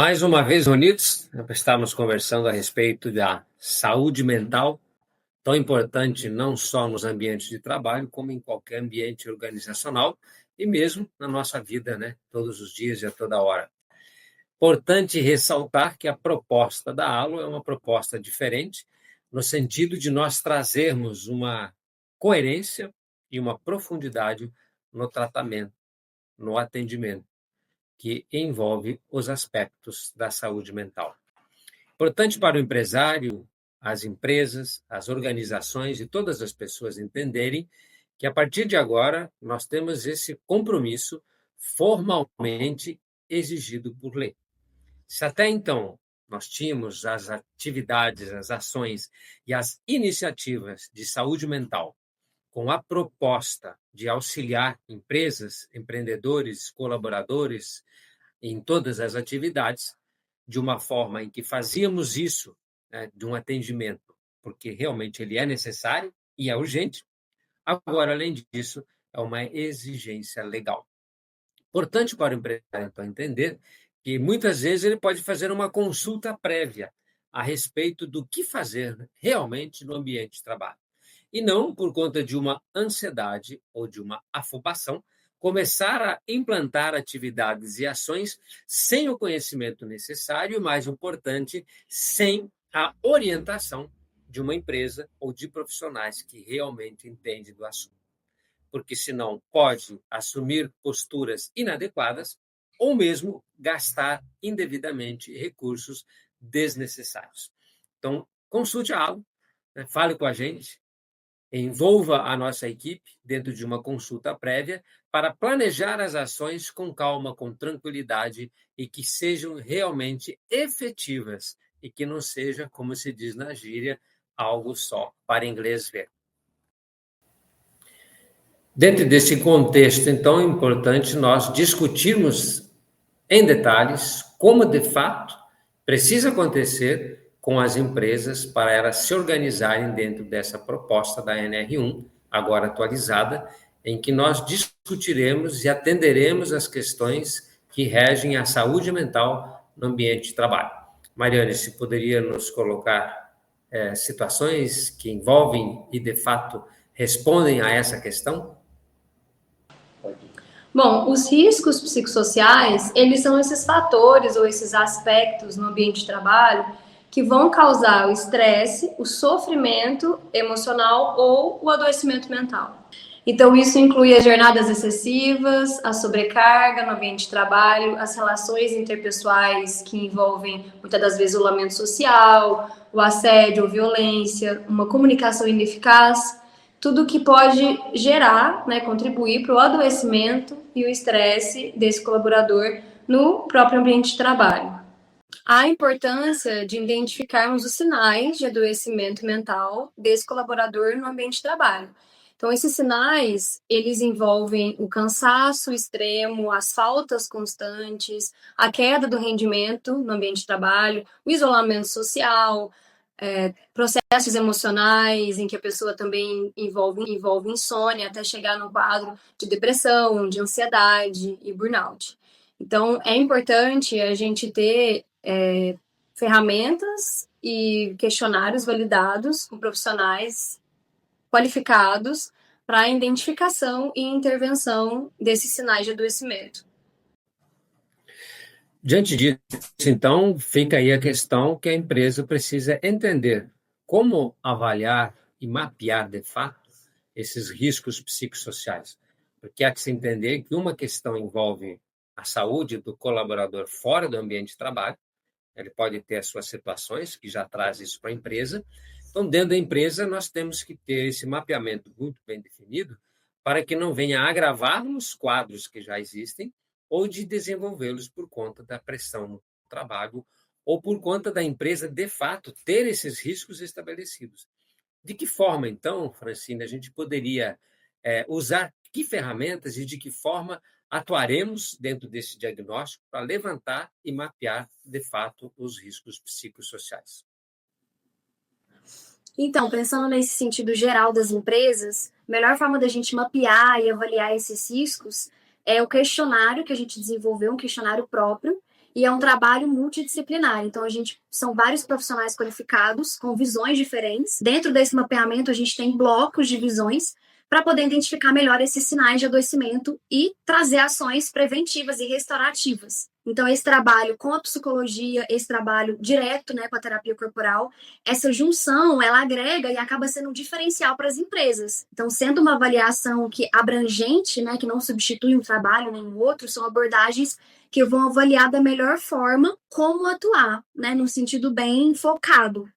Mais uma vez unidos, estamos conversando a respeito da saúde mental, tão importante não só nos ambientes de trabalho, como em qualquer ambiente organizacional e mesmo na nossa vida, né? Todos os dias e a toda hora. Importante ressaltar que a proposta da ALO é uma proposta diferente, no sentido de nós trazermos uma coerência e uma profundidade no tratamento, no atendimento, que envolve os aspectos da saúde mental. Importante para o empresário, as empresas, as organizações e todas as pessoas entenderem que, a partir de agora, nós temos esse compromisso formalmente exigido por lei. Se até então nós tínhamos as atividades, as ações e as iniciativas de saúde mental com a proposta de auxiliar empresas, empreendedores, colaboradores em todas as atividades, de uma forma em que fazíamos isso, né, de um atendimento, porque realmente ele é necessário e é urgente. Agora, além disso, é uma exigência legal. Importante para o empresário, então, entender que muitas vezes ele pode fazer uma consulta prévia a respeito do que fazer realmente no ambiente de trabalho. E não, por conta de uma ansiedade ou de uma afobação, começar a implantar atividades e ações sem o conhecimento necessário e, mais importante, sem a orientação de uma empresa ou de profissionais que realmente entendem do assunto. Porque senão pode assumir posturas inadequadas ou mesmo gastar indevidamente recursos desnecessários. Então, consulte a ALO, né, fale com a gente, envolva a nossa equipe dentro de uma consulta prévia para planejar as ações com calma, com tranquilidade e que sejam realmente efetivas e que não seja, como se diz na gíria, algo só para inglês ver. Dentro desse contexto, então, é importante nós discutirmos em detalhes como, de fato, precisa acontecer com as empresas para elas se organizarem dentro dessa proposta da NR1, agora atualizada, em que nós discutiremos e atenderemos as questões que regem a saúde mental no ambiente de trabalho. Mariane, se poderia nos colocar situações que envolvem e, de fato, respondem a essa questão? Bom, os riscos psicossociais, eles são esses fatores ou esses aspectos no ambiente de trabalho que vão causar o estresse, o sofrimento emocional ou o adoecimento mental. Então, isso inclui as jornadas excessivas, a sobrecarga no ambiente de trabalho, as relações interpessoais que envolvem, muitas das vezes, o isolamento social, o assédio ou violência, uma comunicação ineficaz, tudo que pode gerar, né, contribuir para o adoecimento e o estresse desse colaborador no próprio ambiente de trabalho. A importância de identificarmos os sinais de adoecimento mental desse colaborador no ambiente de trabalho. Então, esses sinais, eles envolvem o cansaço extremo, as faltas constantes, a queda do rendimento no ambiente de trabalho, o isolamento social, processos emocionais em que a pessoa também envolve insônia até chegar no quadro de depressão, de ansiedade e burnout. Então, é importante a gente ter ferramentas e questionários validados com profissionais qualificados para a identificação e intervenção desses sinais de adoecimento. Diante disso, então, fica aí a questão que a empresa precisa entender como avaliar e mapear, de fato, esses riscos psicossociais. Porque há que se entender que uma questão envolve a saúde do colaborador fora do ambiente de trabalho, ele pode ter as suas situações, que já traz isso para a empresa. Então, dentro da empresa, nós temos que ter esse mapeamento muito bem definido para que não venha agravar os quadros que já existem ou de desenvolvê-los por conta da pressão no trabalho ou por conta da empresa, de fato, ter esses riscos estabelecidos. De que forma, então, Francine, a gente poderia usar que ferramentas e de que forma atuaremos dentro desse diagnóstico para levantar e mapear, de fato, os riscos psicossociais? Então, pensando nesse sentido geral das empresas, a melhor forma da gente mapear e avaliar esses riscos é o questionário que a gente desenvolveu, um questionário próprio, e é um trabalho multidisciplinar. Então, são vários profissionais qualificados com visões diferentes. Dentro desse mapeamento, a gente tem blocos de visões para poder identificar melhor esses sinais de adoecimento e trazer ações preventivas e restaurativas. Então, esse trabalho com a psicologia, esse trabalho direto, né, com a terapia corporal, essa junção, ela agrega e acaba sendo um diferencial para as empresas. Então, sendo uma avaliação que abrangente, né, que não substitui um trabalho nem o outro, são abordagens que vão avaliar da melhor forma como atuar, né, num sentido bem focado.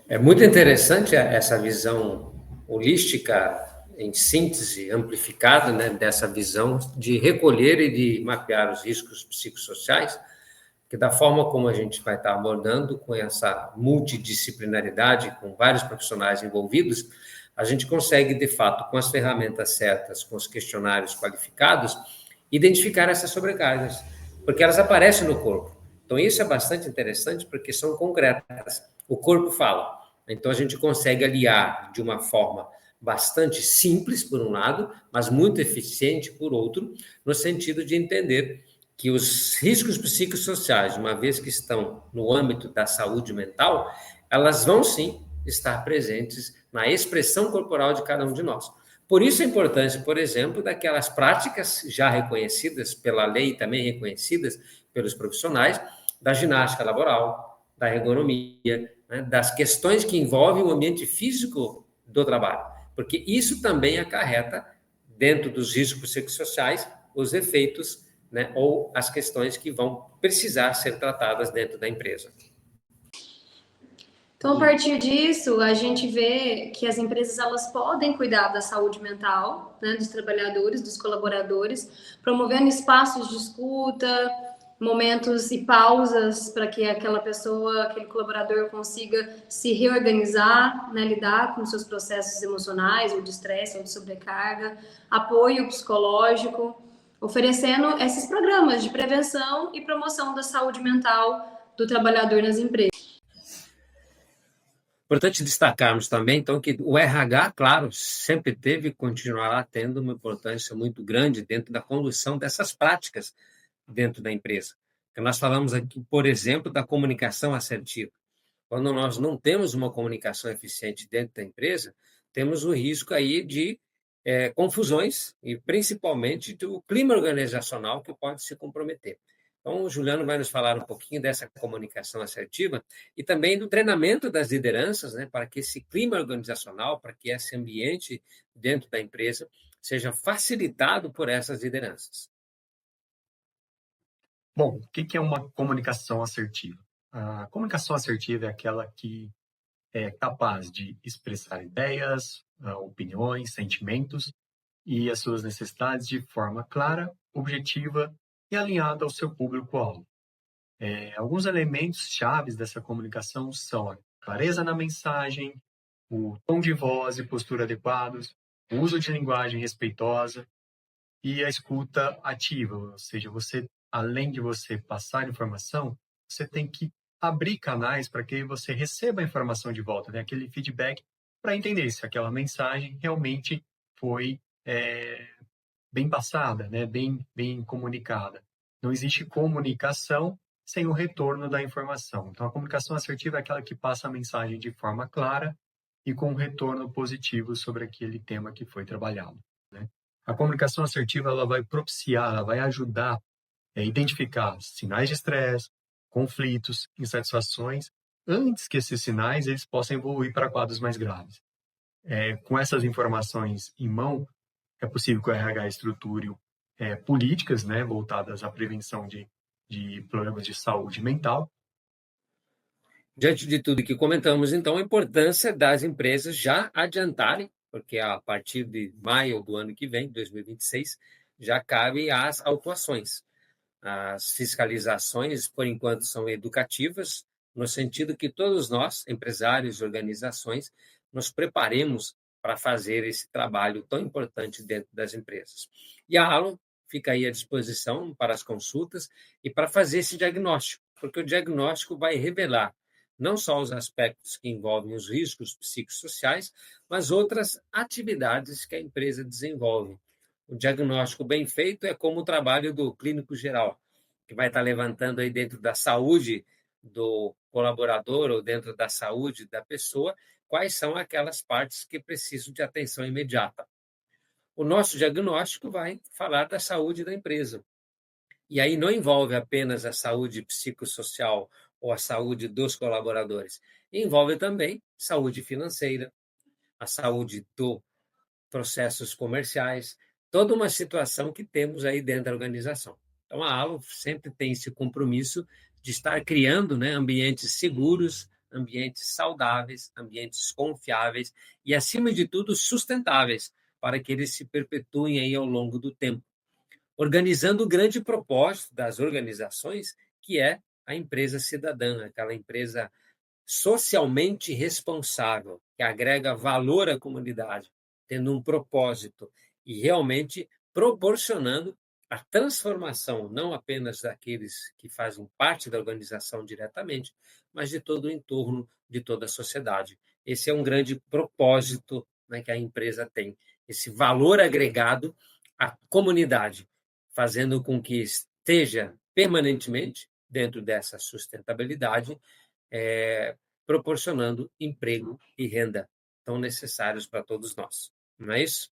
É muito interessante essa visão holística, em síntese, amplificada, né, dessa visão de recolher e de mapear os riscos psicossociais, que da forma como a gente vai estar abordando, com essa multidisciplinaridade, com vários profissionais envolvidos, a gente consegue, de fato, com as ferramentas certas, com os questionários qualificados, identificar essas sobrecargas, porque elas aparecem no corpo. Então, isso é bastante interessante, porque são concretas. O corpo fala. Então, a gente consegue aliar de uma forma bastante simples, por um lado, mas muito eficiente, por outro, no sentido de entender que os riscos psicossociais, uma vez que estão no âmbito da saúde mental, elas vão sim estar presentes na expressão corporal de cada um de nós. Por isso a importância, por exemplo, daquelas práticas já reconhecidas pela lei e também reconhecidas pelos profissionais, da ginástica laboral, da ergonomia, né, das questões que envolvem o ambiente físico do trabalho, porque isso também acarreta, dentro dos riscos psicossociais, os efeitos, né, ou as questões que vão precisar ser tratadas dentro da empresa. Então, a partir disso, a gente vê que as empresas elas podem cuidar da saúde mental, né, dos trabalhadores, dos colaboradores, promovendo espaços de escuta, momentos e pausas para que aquela pessoa, aquele colaborador consiga se reorganizar, né, lidar com seus processos emocionais, ou de estresse, ou de sobrecarga, apoio psicológico, oferecendo esses programas de prevenção e promoção da saúde mental do trabalhador nas empresas. Importante destacarmos também, então, que o RH, claro, sempre teve e continuará tendo uma importância muito grande dentro da condução dessas práticas dentro da empresa. Porque nós falamos aqui, por exemplo, da comunicação assertiva. Quando nós não temos uma comunicação eficiente dentro da empresa, temos o risco aí de confusões e principalmente do clima organizacional que pode se comprometer. Então, o Juliano vai nos falar um pouquinho dessa comunicação assertiva e também do treinamento das lideranças, né, para que esse clima organizacional, para que esse ambiente dentro da empresa seja facilitado por essas lideranças. Bom, o que é uma comunicação assertiva? A comunicação assertiva é aquela que é capaz de expressar ideias, opiniões, sentimentos e as suas necessidades de forma clara, objetiva e alinhada ao seu público-alvo. Alguns elementos chaves dessa comunicação são a clareza na mensagem, o tom de voz e postura adequados, o uso de linguagem respeitosa e a escuta ativa, ou seja, além de você passar informação, você tem que abrir canais para que você receba a informação de volta, né? Aquele feedback, para entender se aquela mensagem realmente foi bem passada, né? bem comunicada. Não existe comunicação sem o retorno da informação. Então, a comunicação assertiva é aquela que passa a mensagem de forma clara e com um retorno positivo sobre aquele tema que foi trabalhado, né? A comunicação assertiva ela vai propiciar, ela vai ajudar a identificar sinais de estresse, conflitos, insatisfações, antes que esses sinais eles possam evoluir para quadros mais graves. Com essas informações em mão, é possível que o RH estruture políticas, né, voltadas à prevenção de problemas de saúde mental. Diante de tudo que comentamos, então, a importância das empresas já adiantarem, porque a partir de maio do ano que vem, 2026, já cabem as autuações. As fiscalizações, por enquanto, são educativas, no sentido que todos nós, empresários e organizações, nos preparemos para fazer esse trabalho tão importante dentro das empresas. E a Halo fica aí à disposição para as consultas e para fazer esse diagnóstico, porque o diagnóstico vai revelar não só os aspectos que envolvem os riscos psicossociais, mas outras atividades que a empresa desenvolve. O diagnóstico bem feito é como o trabalho do clínico geral, que vai estar levantando aí dentro da saúde do colaborador ou dentro da saúde da pessoa, quais são aquelas partes que precisam de atenção imediata. O nosso diagnóstico vai falar da saúde da empresa. E aí não envolve apenas a saúde psicossocial ou a saúde dos colaboradores, envolve também saúde financeira, a saúde dos processos comerciais, toda uma situação que temos aí dentro da organização. Então, a ALO sempre tem esse compromisso de estar criando, né, ambientes seguros, ambientes saudáveis, ambientes confiáveis e, acima de tudo, sustentáveis, para que eles se perpetuem aí ao longo do tempo, organizando o grande propósito das organizações, que é a empresa cidadã, aquela empresa socialmente responsável, que agrega valor à comunidade, tendo um propósito e realmente proporcionando a transformação, não apenas daqueles que fazem parte da organização diretamente, mas de todo o entorno, de toda a sociedade. Esse é um grande propósito, né, que a empresa tem, esse valor agregado à comunidade, fazendo com que esteja permanentemente dentro dessa sustentabilidade, proporcionando emprego e renda tão necessários para todos nós. Não é isso?